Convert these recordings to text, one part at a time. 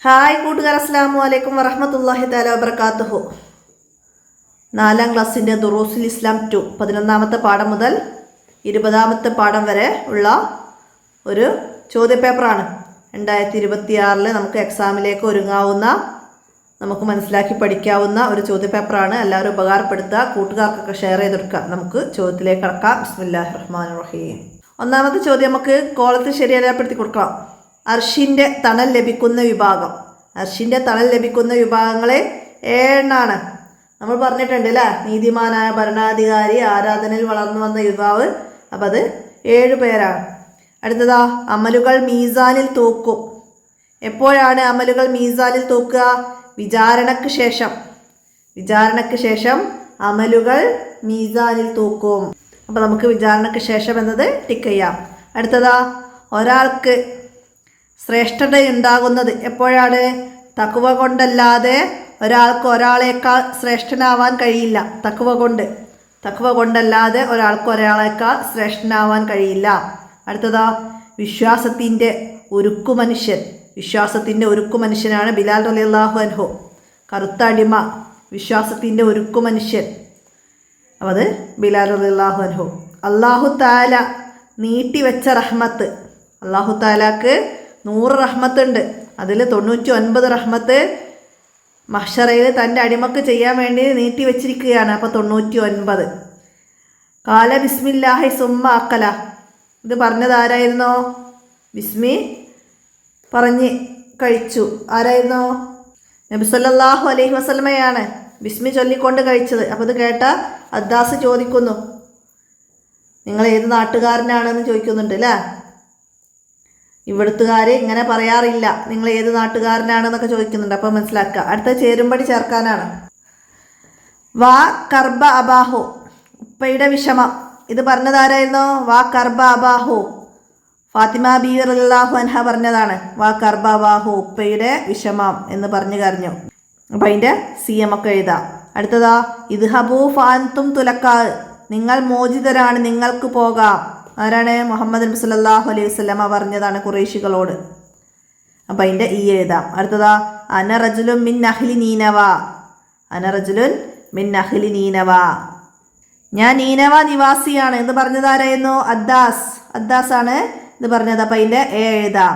Hi കൂട്ടുകാർ, അസ്സലാമു അലൈക്കും വറഹ്മത്തുള്ളാഹി തആല വബറകാതുഹു. 4ാം ക്ലാസ്സിൻ്റെ ദുറൂസുൽ ഇസ്ലാം 2 11ാമത്തെ പാഠം മുതൽ 20ാമത്തെ പാഠം വരെ ഉള്ള ഒരു ചോദ്യപേപ്പറാണ്. 2026 നമുക്ക് എക്സാമിലേക്ക് ഒരുങ്ങാവുന്ന, നമുക്ക് മനസ്സിലാക്കി പഠിക്കാവുന്ന ഒരു ചോദ്യപേപ്പറാണ്. എല്ലാവരും ഉപകാരപ്പെടുത്തുക, കൂട്ടുകാർക്കൊക്കെ ഷെയർ ചെയ്തെടുക്കുക. നമുക്ക് ചോദ്യത്തിലേക്ക് കടക്കാം. ബിസ്മില്ലാഹിർ റഹ്മാനിർ റഹീം. ഒന്നാമത്തെ ചോദ്യം നമുക്ക് കോളത്തിൽ ശരിയായി കൊടുക്കാം. അർഷിൻ്റെ തണൽ ലഭിക്കുന്ന വിഭാഗം. അർഷിൻ്റെ തണൽ ലഭിക്കുന്ന വിഭാഗങ്ങളെ 7 നമ്മൾ പറഞ്ഞിട്ടുണ്ട് അല്ലേ. നീതിമാനായ ഭരണാധികാരി, ആരാധനയിൽ വളർന്നു വന്ന യുവാവ്. അപ്പം അത് 7 പേരാണ്. അടുത്തതാ, അമലുകൾ മീസാനിൽ തൂക്കും. എപ്പോഴാണ് അമലുകൾ മീസാനിൽ തൂക്കുക? വിചാരണയ്ക്ക് ശേഷം. വിചാരണയ്ക്ക് ശേഷം അമലുകൾ മീസാനിൽ തൂക്കും. അപ്പം നമുക്ക് വിചാരണയ്ക്ക് ശേഷം എന്നത് ടിക്ക് ചെയ്യാം. അടുത്തതാ, ഒരാൾക്ക് ശ്രേഷ്ഠതയുണ്ടാകുന്നത് എപ്പോഴാണ്? തഖ്വ കൊണ്ടല്ലാതെ ഒരാൾക്ക് ഒരാളേക്കാൾ ശ്രേഷ്ഠനാവാൻ കഴിയില്ല. തഖ്വ കൊണ്ടല്ലാതെ ഒരാൾക്ക് ഒരാളേക്കാൾ ശ്രേഷ്ഠനാവാൻ കഴിയില്ല. അടുത്തതാ, വിശ്വാസത്തിൻ്റെ ഉരുക്കു മനുഷ്യൻ. വിശ്വാസത്തിൻ്റെ ഉരുക്കു മനുഷ്യനാണ് ബിലാൽ റളിയല്ലാഹു അൻഹു. കറുത്ത അടിമ, വിശ്വാസത്തിൻ്റെ ഉരുക്കു മനുഷ്യൻ. അപ്പോൾ അത് ബിലാൽ റളിയല്ലാഹു അൻഹു. അല്ലാഹു തആല നീട്ടിവെച്ച റഹ്മത്ത്. അല്ലാഹു തആലാക്ക് 100 റഹ്മത്തുണ്ട്. അതിൽ 99 റഹ്മത്ത് മഹ്ശറയിൽ തൻ്റെ അടിമക്ക് ചെയ്യാൻ വേണ്ടി നീട്ടി വെച്ചിരിക്കുകയാണ്. അപ്പോൾ 99. കാല ബിസ്മില്ലാഹി സുമ്മ അക്കല. ഇത് പറഞ്ഞത് ആരായിരുന്നോ? ബിസ്മി പറഞ്ഞ് കഴിച്ചു. ആരായിരുന്നോ? നബി സല്ലല്ലാഹു അലൈഹി വസല്ലമയാണ് ബിസ്മി ചൊല്ലിക്കൊണ്ട് കഴിച്ചത്. അപ്പോൾ ഇത് കേട്ട അദ്ദാസ് ചോദിക്കുന്നു, നിങ്ങൾ ഏത് നാട്ടുകാരനാണെന്ന് ചോദിക്കുന്നുണ്ട് അല്ലേ. ഇവിടുത്തുകാർ ഇങ്ങനെ പറയാറില്ല, നിങ്ങൾ ഏത് നാട്ടുകാരനാണെന്നൊക്കെ ചോദിക്കുന്നുണ്ട്. അപ്പോൾ മനസ്സിലാക്കുക. അടുത്ത ചേരുംപടി ചേർക്കാനാണ്. വാ കർബ അബാഹു, ഉപ്പയുടെ വിഷമം. ഇത് പറഞ്ഞതാരായിരുന്നോ? വാ കർബ അബാഹു, ഫാത്തിമ ബീവി റളിയല്ലാഹു അൻഹ പറഞ്ഞതാണ്. വാ കർബ അബാഹു, ഉപ്പയുടെ വിഷമം എന്ന് പറഞ്ഞു കരഞ്ഞു. അപ്പം അതിൻ്റെ CM ഒക്കെ എഴുതാം. അടുത്തതാ, ഇദ്ഹബൂ ഫഅൻതും തുലക്കാ, നിങ്ങൾ മോചിതരാണ്, നിങ്ങൾക്ക് പോകാം. ആരാണ്? മുഹമ്മദ് നബി സല്ലല്ലാഹു അലൈഹി വസല്ലമ പറഞ്ഞതാണ് ഖുറൈശികളോട്. അപ്പം അതിൻ്റെ എഴുതാം. അടുത്തതാ, അന റജുലുൻ മിൻ അഹ്ലി നീനവ. അന റജുലുൻ മിൻ അഹ്ലി നീനവ, ഞാൻ നീനവ നിവാസിയാണ് എന്ന് പറഞ്ഞതാരായിരുന്നു? അദ്ദാസ് ആണ് ഇത് പറഞ്ഞത്. അപ്പം അതിൻ്റെ എഴുതാം.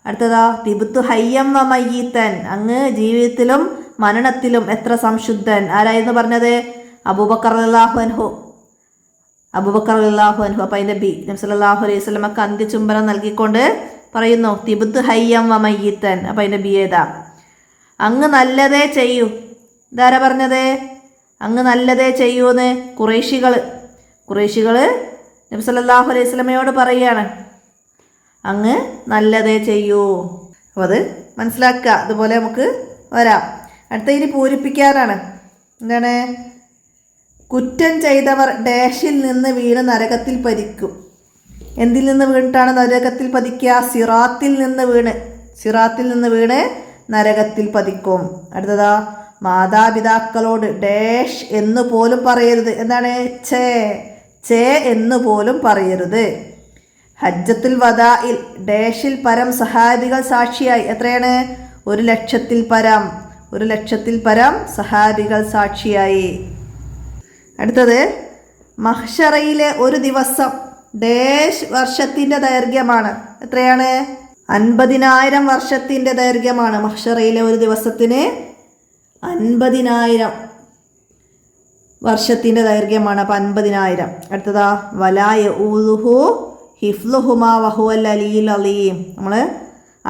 അടുത്തതാ, തിബ്തു ഹയ്യം വ മയ്യിത്തൻ, അങ്ങ് ജീവിതത്തിലും മരണത്തിലും എത്ര സംശുദ്ധൻ. ആരായിരുന്നു പറഞ്ഞത്? അബൂബക്കർ റളിയല്ലാഹു അൻഹു. അബൂബക്കർ റളിയല്ലാഹു അൻഹു. അപ്പം അതിൻ്റെ ബി. നബി സല്ലല്ലാഹു അലൈഹി വസല്ലമക്ക് അന്ത്യചുംബനം നൽകിക്കൊണ്ട് പറയുന്നു, തിബ്തു ഹയ്യം വ മയ്യിത്തൻ. അപ്പം അതിൻ്റെ ബി എഴുതാം. അങ്ങ് നല്ലതേ ചെയ്യൂ. ഇതാരാ പറഞ്ഞത്? അങ്ങ് നല്ലതേ ചെയ്യൂന്ന് ഖുറൈശികൾ നബി സല്ലല്ലാഹു അലൈഹി വസല്ലമയോട് പറയുകയാണ്, അങ്ങ് നല്ലതേ ചെയ്യൂ. അപ്പോൾ അത് മനസ്സിലാക്കുക. അതുപോലെ നമുക്ക് വരാം. അടുത്ത ഇനി പൂരിപ്പിക്കാനാണ്. എന്താണ്? കുറ്റം ചെയ്തവർ ഡാഷിൽ നിന്ന് വീണ് നരകത്തിൽ പതിക്കും. എന്തിൽ നിന്ന് വീണിട്ടാണ് നരകത്തിൽ പതിക്കുക? സിറാത്തിൽ നിന്ന് വീണ് നരകത്തിൽ പതിക്കും. അടുത്തതാ, മാതാപിതാക്കളോട് ഡാഷ് എന്ന് പോലും പറയരുത്. എന്താണ്? ചേ എന്ന് പോലും പറയരുത്. ഹജ്ജത്തുൽ വദാഇൽ ഡാഷിൽ പരം സഹാബികൾ സാക്ഷിയായി. എത്രയാണ്? 1,00,000 പരം സഹാബികൾ സാക്ഷിയായി. അടുത്തത്, മഹ്ശറയിലെ ഒരു ദിവസം ഡാഷ് വർഷത്തിൻ്റെ ദൈർഘ്യമാണ്. എത്രയാണ്? 50,000 വർഷത്തിൻ്റെ ദൈർഘ്യമാണ്. മഹ്ശറയിലെ ഒരു ദിവസത്തിന് 50,000 വർഷത്തിൻ്റെ ദൈർഘ്യമാണ്. അപ്പം 50,000. അടുത്തതാ, വലാ യഊദുഹു ഹിഫ്ലുഹുമാ വഹുവൽ അലിയുൽ അലീം. നമ്മൾ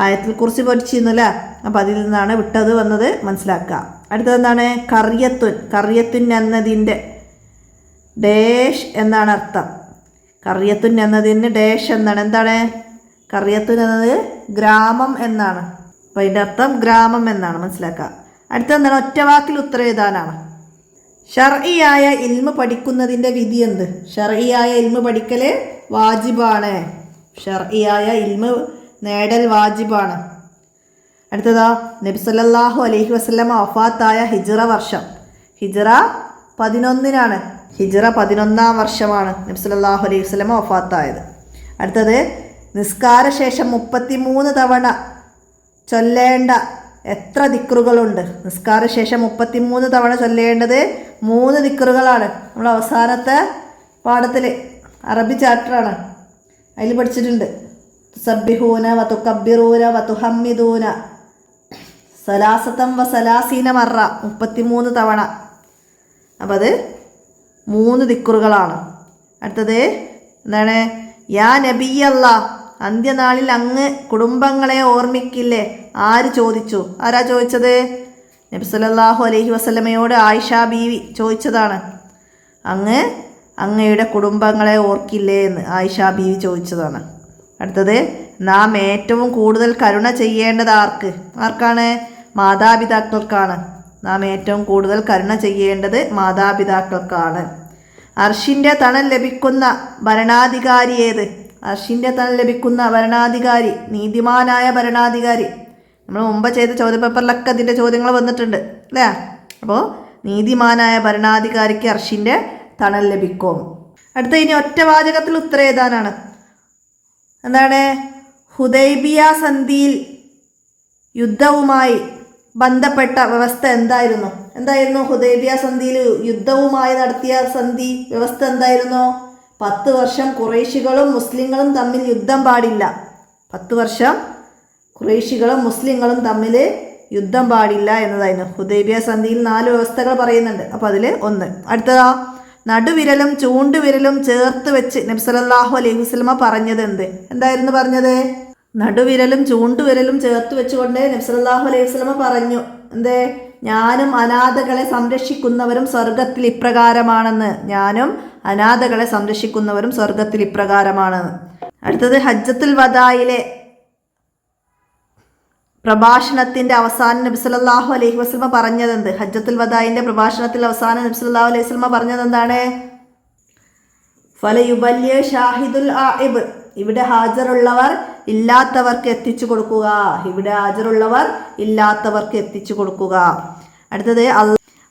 ആയത്തിൽ കുറിച്ച് പഠിച്ചിരുന്നല്ലേ. അപ്പം അതിൽ നിന്നാണ് വിട്ടത് വന്നത്, മനസ്സിലാക്കുക. അടുത്തത് എന്താണ്? കറിയത്തുൻ എന്നതിൻ്റെ ഡാഷ് എന്നാണ് അർത്ഥം. കറിയത്തുൻ എന്നതിന് ഡാഷ് എന്നാണ്. എന്താണ്? കറിയത്തുൻ എന്നത് ഗ്രാമം എന്നാണ്. അപ്പം അതിൻ്റെ അർത്ഥം ഗ്രാമം എന്നാണ്, മനസ്സിലാക്കുക. അടുത്ത എന്താണ്? ഒറ്റവാക്കിൽ ഉത്തരം എഴുതാനാണ്. ശർഇയായ ഇൽമ് പഠിക്കുന്നതിൻ്റെ വിധി എന്ത്? ശർഇയായ ഇൽമ് പഠിക്കൽ വാജിബാണ്. ശർഇയായ ഇൽമ് നേടൽ വാജിബാണ്. അടുത്തതാ, നബി സല്ലല്ലാഹു അലൈഹി വസല്ലമ വഫാത്തായ ഹിജ്റ വർഷം. ഹിജ്റ 11 ഹിജ്റ 11-ാം വർഷമാണ് നബി സല്ലല്ലാഹു അലൈഹി വസല്ലമ വഫാത്തായത്. അടുത്തത്, നിസ്കാര ശേഷം 33 തവണ ചൊല്ലേണ്ട എത്ര ദിക്റുകളുണ്ട്? നിസ്കാരശേഷം 33 തവണ ചൊല്ലേണ്ടത് 3 ദിക്റുകളാണ്. നമ്മൾ അവസാനത്തെ പാഠത്തിൽ അറബി ചാപ്റ്ററാണ്, അതിൽ പഠിച്ചിട്ടുണ്ട്. തുസബ്ബിഹൂന വതുകബ്ബിറൂന വതുഹമ്മിദൂന സലാസതം വസലാസീന മറ 33 തവണ. അപ്പം അത് 3 ദിക്റുകളാണ്. അടുത്തത് എന്താണ്? യാ നബിയല്ലാ, അന്ത്യനാളിൽ അങ്ങ് കുടുംബങ്ങളെ ഓർമ്മിക്കില്ലേ? ആര് ചോദിച്ചു? ആരാ ചോദിച്ചത്? നബി സല്ലല്ലാഹു അലൈഹി വസല്ലമയോട് ആയിഷ ബീവി ചോദിച്ചതാണ്. അങ്ങയുടെ കുടുംബങ്ങളെ ഓർക്കില്ലേ എന്ന് ആയിഷ ബീവി ചോദിച്ചതാണ്. അടുത്തത്, നാം ഏറ്റവും കൂടുതൽ കരുണ ചെയ്യേണ്ടത് ആർക്കാണ്? മാതാപിതാക്കൾക്കാണ്. നാം ഏറ്റവും കൂടുതൽ കരുണ ചെയ്യേണ്ടത് മാതാപിതാക്കൾക്കാണ്. അർഷിൻ്റെ തണൽ ലഭിക്കുന്ന ഭരണാധികാരി ഏത്? അർഷിൻ്റെ തണൽ ലഭിക്കുന്ന ഭരണാധികാരി, നീതിമാനായ ഭരണാധികാരി. നമ്മൾ മുമ്പ് ചെയ്ത ചോദ്യപേപ്പറിലൊക്കെ അതിൻ്റെ ചോദ്യങ്ങൾ വന്നിട്ടുണ്ട് അല്ലേ? അപ്പോൾ നീതിമാനായ ഭരണാധികാരിക്ക് അർഷിൻ്റെ തണൽ ലഭിക്കും. അടുത്ത ഇനി ഒറ്റ വാചകത്തിൽ ഉത്തരം എഴുതാനാണ്. എന്താണ്? ഹുദൈബിയ സന്ധിയിൽ യുദ്ധവുമായി ബന്ധപ്പെട്ട വ്യവസ്ഥ എന്തായിരുന്നു? ഹുദൈബിയ സന്ധിയിൽ യുദ്ധവുമായി നടത്തിയ സന്ധി വ്യവസ്ഥ എന്തായിരുന്നു? 10 വർഷം ഖുറൈശികളും മുസ്ലിങ്ങളും തമ്മിൽ യുദ്ധം പാടില്ല. 10 വർഷം ഖുറൈശികളും മുസ്ലിങ്ങളും തമ്മിൽ യുദ്ധം പാടില്ല എന്നതായിരുന്നു. ഹുദൈബിയ സന്ധിയിൽ 4 വ്യവസ്ഥകൾ പറയുന്നുണ്ട്. അപ്പോൾ അതിൽ ഒന്ന്. അടുത്തതാ, നടുവിരലും ചൂണ്ടുവിരലും ചേർത്ത് വെച്ച് നബി സല്ലല്ലാഹു അലൈഹി വസല്ലമ പറഞ്ഞത് എന്തായിരുന്നു പറഞ്ഞത്? നടുവിരലും ചൂണ്ടുവിരലും ചേർത്ത് വെച്ചുകൊണ്ട് നബി സല്ലല്ലാഹു അലൈഹി വസല്ലമ പറഞ്ഞു ഞാനും അനാഥകളെ സംരക്ഷിക്കുന്നവരും സ്വർഗത്തിൽ ഇപ്രകാരമാണെന്ന്. അടുത്തത്, ഹജ്ജത്തുൽ വദായിലെ പ്രഭാഷണത്തിന്റെ അവസാനം നബി സല്ലല്ലാഹു അലൈഹി വസല്ലമ പറഞ്ഞത് ഹജ്ജത്തുൽ വദായിന്റെ പ്രഭാഷണത്തിൽ അവസാനം നബി സല്ലല്ലാഹു അലൈഹി വസല്ലമ പറഞ്ഞത് എന്താണ്? ഫലയുബല്യ ഷാഹിദുൽ ആഇബ്, ഇവിടെ ഹാജറുള്ളവർ ഇല്ലാത്തവർക്ക് എത്തിച്ചു കൊടുക്കുക. അടുത്തത്,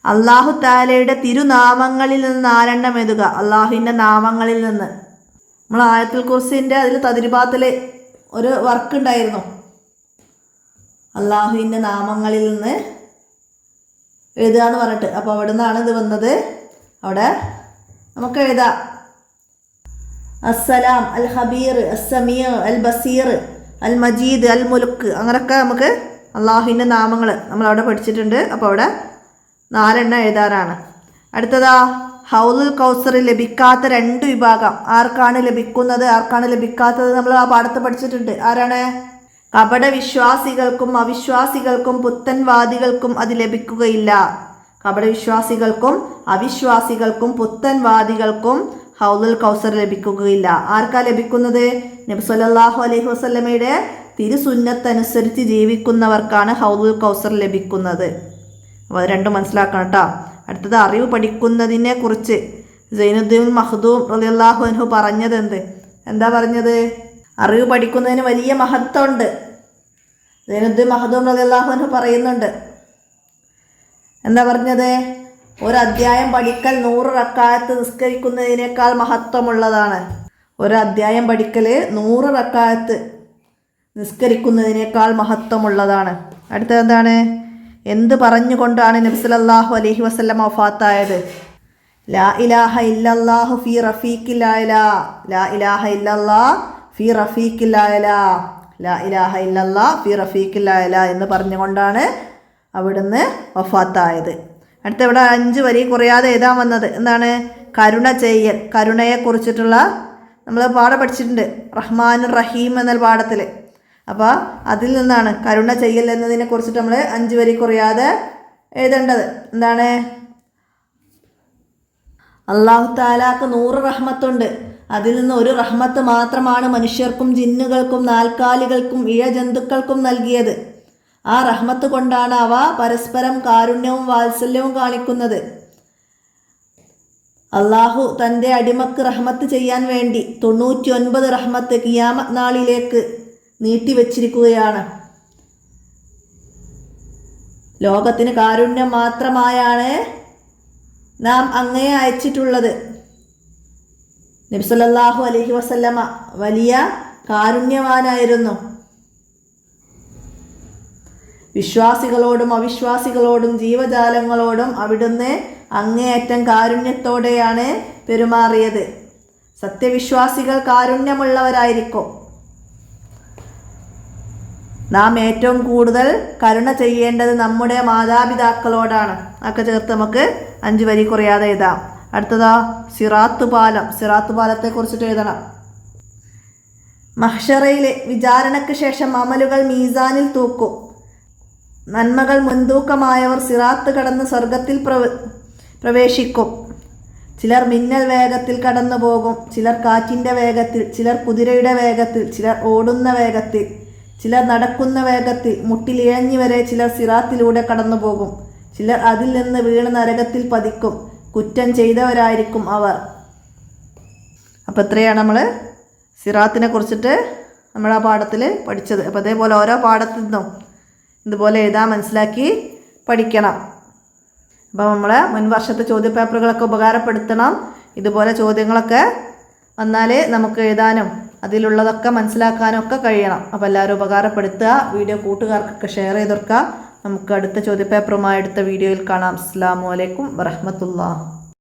അല്ലാഹു തആലയുടെ തിരുനാമങ്ങളിൽ നിന്ന് 4 എഴുതുക. അള്ളാഹുവിൻ്റെ നാമങ്ങളിൽ നിന്ന്. നമ്മൾ ആയത്തുൽ കുർസിൻ്റെ അതിൽ തദ്രിബാത്തിൽ ഒരു വർക്ക് ഉണ്ടായിരുന്നു. അള്ളാഹുവിൻ്റെ നാമങ്ങളിൽ നിന്ന് എഴുതുക എന്ന് പറഞ്ഞിട്ട്. അപ്പോൾ അവിടെ നിന്നാണ് ഇത് വന്നത്. അവിടെ നമുക്ക് എഴുതാം. അസ്സലാം, അൽ ഹബീർ, അസ്സമീർ, അൽ ബസീർ, അൽ മജീദ്, അൽ മുൽക്ക്, അങ്ങനെയൊക്കെ നമുക്ക് അള്ളാഹുവിൻ്റെ നാമങ്ങൾ നമ്മളവിടെ പഠിച്ചിട്ടുണ്ട്. അപ്പോൾ അവിടെ 4 എഴുതാനാണ്. അടുത്തതാ, ഹൗലുൽ കൗസർ ലഭിക്കാത്ത 2 വിഭാഗം. ആർക്കാണ് ലഭിക്കുന്നത്, ആർക്കാണ് ലഭിക്കാത്തത്? നമ്മൾ ആ പാഠത്ത് പഠിച്ചിട്ടുണ്ട്. ആരാണ്? കപട വിശ്വാസികൾക്കും അവിശ്വാസികൾക്കും പുത്തൻവാദികൾക്കും അത് ലഭിക്കുകയില്ല. കപട വിശ്വാസികൾക്കും അവിശ്വാസികൾക്കും പുത്തൻവാദികൾക്കും ഹൗലുൽ കൗസർ ലഭിക്കുകയില്ല. ആർക്കാ ലഭിക്കുന്നത്? നബി സല്ലല്ലാഹു അലൈഹി വസല്ലമയുടെ തിരുസുന്നത്തനുസരിച്ച് ജീവിക്കുന്നവർക്കാണ് ഹൗലുൽ കൗസർ ലഭിക്കുന്നത്. അപ്പോൾ അത് 2 മനസ്സിലാക്കണം കേട്ടോ. അടുത്തത്, അറിവ് പഠിക്കുന്നതിനെ കുറിച്ച് സൈനുദ്ദീൻ മഖ്ദൂം റളിയല്ലാഹു അൻഹു പറഞ്ഞത് എന്താ പറഞ്ഞത്? അറിവ് പഠിക്കുന്നതിന് വലിയ മഹത്വമുണ്ട്. സൈനുദ്ദീൻ മഖ്ദൂം റളിയല്ലാഹു അൻഹു പറയുന്നുണ്ട്. എന്താ പറഞ്ഞത്? ഒരു അധ്യായം പഠിക്കൽ 100 റക്അത്ത് നിസ്കരിക്കുന്നതിനേക്കാൾ മഹത്വമുള്ളതാണ്. ഒരു അധ്യായം പഠിക്കൽ 100 റക്അത്ത് നിസ്കരിക്കുന്നതിനേക്കാൾ മഹത്വമുള്ളതാണ്. അടുത്തത് എന്താണ്? എന്ത് പറഞ്ഞുകൊണ്ടാണ് നബി സല്ലല്ലാഹു അലൈഹി വസല്ലം വഫാത്തായത്? ലാ ഇലാഹ ഇല്ലല്ലാഹു ഫീ റഫീഖിൽ അഅ്ലാ, ലാ ഇലാഹ ഇല്ലല്ലാഹ് ഫീ റഫീഖിൽ അഅ്ലാ, ലാ ഇലാഹ ഇല്ലല്ലാഹ് ഫീ റഫീഖിൽ അഅ്ലാ എന്ന് പറഞ്ഞുകൊണ്ടാണ് അവിടുന്ന് വഫാത്തായത്. അടുത്ത ഇവിടെ 5 വരി കുറയാതെ എഴുതാൻ വന്നത് എന്താണ്? കരുണ ചെയ്യൽ. കരുണയെക്കുറിച്ചിട്ടുള്ള നമ്മൾ പാഠം പഠിച്ചിട്ടുണ്ട്, റഹ്മാൻ റഹീം എന്ന പാഠത്തിൽ. അപ്പോൾ അതിൽ നിന്നാണ് കരുണ ചെയ്യൽ എന്നതിനെ കുറിച്ചിട്ട് നമ്മൾ 5 വരി കുറയാതെ എഴുതേണ്ടത്. എന്താണ്? അല്ലാഹു തആലാക്ക് 100 റഹ്മത്തുണ്ട്. അതിൽ നിന്ന് ഒരു റഹ്മത്ത് മാത്രമാണ് മനുഷ്യർക്കും ജിന്നുകൾക്കും നാൽക്കാലികൾക്കും ഇഴജന്തുക്കൾക്കും നൽകിയത്. ആ റഹ്മത്ത് കൊണ്ടാണ് അവ പരസ്പരം കാരുണ്യവും വാത്സല്യവും കാണിക്കുന്നത്. അള്ളാഹു തൻ്റെ അടിമക്ക് റഹ്മത്ത് ചെയ്യാൻ വേണ്ടി 99 റഹ്മത്ത് ഖിയാമത്ത് നാളിലേക്ക് നീട്ടിവെച്ചിരിക്കുകയാണ്. ലോകത്തിന് കാരുണ്യം മാത്രമായാണ് നാം അങ്ങയെ അയച്ചിട്ടുള്ളത്. നബി സല്ലല്ലാഹു അലൈഹി വസല്ലമ വലിയ കാരുണ്യവാനായിരുന്നു. വിശ്വാസികളോടും അവിശ്വാസികളോടും ജീവജാലങ്ങളോടും അവിടുന്ന് അങ്ങേയറ്റം കാരുണ്യത്തോടെയാണ് പെരുമാറിയത്. സത്യവിശ്വാസികൾ കാരുണ്യമുള്ളവരായിരിക്കും. നാം ഏറ്റവും കൂടുതൽ കരുണ ചെയ്യേണ്ടത് നമ്മുടെ മാതാപിതാക്കളോടാണ്. ഒക്കെ ചേർത്ത് നമുക്ക് 5 വരി കുറയാതെ എഴുതാം. അടുത്തതാ സിറാത്ത് പാലം. സിറാത്ത് പാലത്തെ കുറിച്ചിട്ട് എഴുതണം. മഹ്ശറയിലെ വിചാരണയ്ക്ക് ശേഷം അമലുകൾ മീസാനിൽ തൂക്കും. നന്മകൾ മുൻതൂക്കമായവർ സിറാത്ത് കടന്ന് സ്വർഗത്തിൽ പ്രവേശിക്കും. ചിലർ മിന്നൽ വേഗത്തിൽ കടന്നു പോകും, ചിലർ കാറ്റിൻ്റെ വേഗത്തിൽ, ചിലർ കുതിരയുടെ വേഗത്തിൽ, ചിലർ ഓടുന്ന വേഗത്തിൽ, ചിലർ നടക്കുന്ന വേഗത്തിൽ, മുട്ടിലിഴഞ്ഞു വരെ ചിലർ സിറാത്തിലൂടെ കടന്നു പോകും. ചിലർ അതിൽ നിന്ന് വീണ് നരകത്തിൽ പതിക്കും. കുറ്റം ചെയ്തവരായിരിക്കും അവർ. അപ്പോൾ ഇത്രയാണ് നമ്മൾ സിറാത്തിനെ കുറിച്ചിട്ട് നമ്മൾ ആ പാഠത്തിൽ പഠിച്ചത്. അപ്പോൾ അതേപോലെ ഓരോ പാഠത്തിൽ നിന്നും ഇതുപോലെ എഴുതാൻ മനസ്സിലാക്കി പഠിക്കണം. അപ്പോൾ നമ്മൾ മുൻ വർഷത്തെ ചോദ്യപേപ്പറുകളൊക്കെ ഉപകാരപ്പെടുത്തണം. ഇതുപോലെ ചോദ്യങ്ങളൊക്കെ വന്നാൽ നമുക്ക് എഴുതാനും അതിലുള്ളതൊക്കെ മനസ്സിലാക്കാനും ഒക്കെ കഴിയണം. അപ്പോൾ എല്ലാവരും ഉപകാരപ്പെടുത്തുക. വീഡിയോ കൂട്ടുകാർക്കൊക്കെ ഷെയർ ചെയ്ത് കൊടുക്കുക. നമുക്ക് അടുത്ത ചോദ്യപേപ്പറുമായി അടുത്ത വീഡിയോയിൽ കാണാം. അസ്സലാമു അലൈക്കും വറഹ്മത്തുള്ളാഹി.